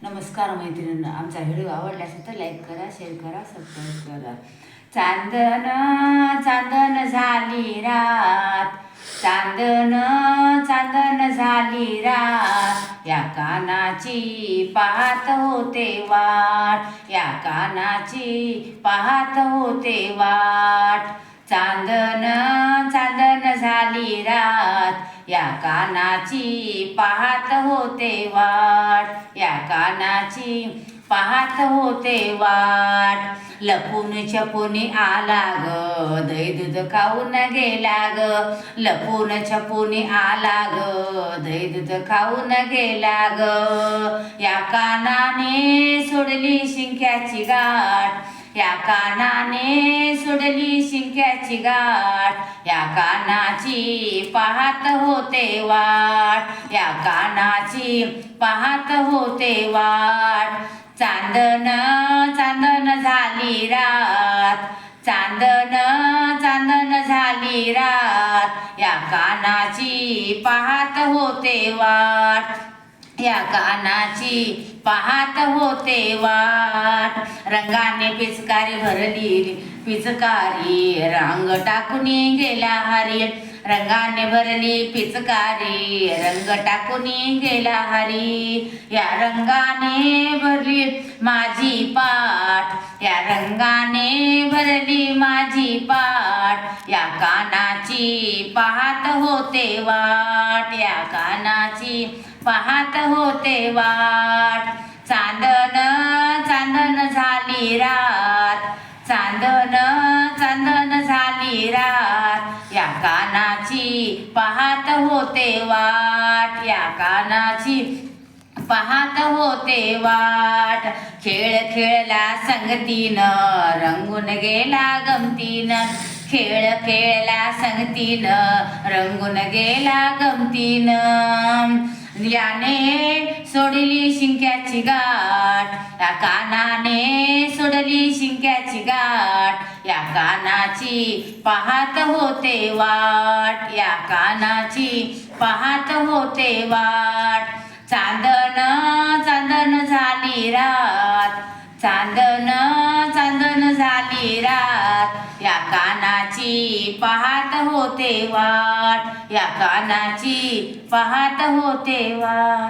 नमस्कार मैत्रिणींनो, आमचा व्हिडिओ आवडला असेल तर लाईक करा, शेअर करा, सबस्क्राईब करा. चांदन चांदन झाली रात, चांदन चांदन झाली रात, या कानाची पाहत होते वाट, या कानाची पाहत होते वाट. चांदन चांदन झाली रात, या कानाची पाहत होते वाट, या कानाची पाहत होते वाट. लपून छपून आला ग, दही दूध खाऊन गेला ग. लपून छपून आला ग, दही दूध खाऊन गेला ग. या कानाने सोडली शिंक्याची गाठ, या कानाने सोडली शिंक्याची गाठ, या कानाची पाहत होते वाट, या कानाची पाहत होते वाट. चांदन चांदन झाली रात, चांदन चांदन झाली रात, या कानाची पाहत होते वाट, या कानाची पाहत होते वाट. रंगाने पिचकारी भरली पिचकारी, रंग टाकून गेला हरी. रंगाने भरली पिचकारी, रंग टाकून गेला हरी. या रंगाने भरली माझी पाठ, या रंगाने भरली माझी पाठ, या कानाची पाहत होते वाट, या कानाची पाहत होते वाट. चांदन चांदन झाली रात, चांदन चांदन झाली रात, या कानाची पाहत होते वाट, या कानाची पाहत होते वाट. खेळ खेळला संगतीनं, रंगून गेला गमतीनं. खेळ खेळला संगतीनं, रंगून गेला गमतीनं. याने सोडली शिंक्याची गाठ, या कानाने सोडली शिंक्याची गाठ, या कानाची पाहत होते वाट, या कानाची पाहत होते वाट. चांदन चांदन झाली रात, चांदन चांदन झाली रात, या कानाची पाहत होते वाट, या कानाची पाहत होते वाट.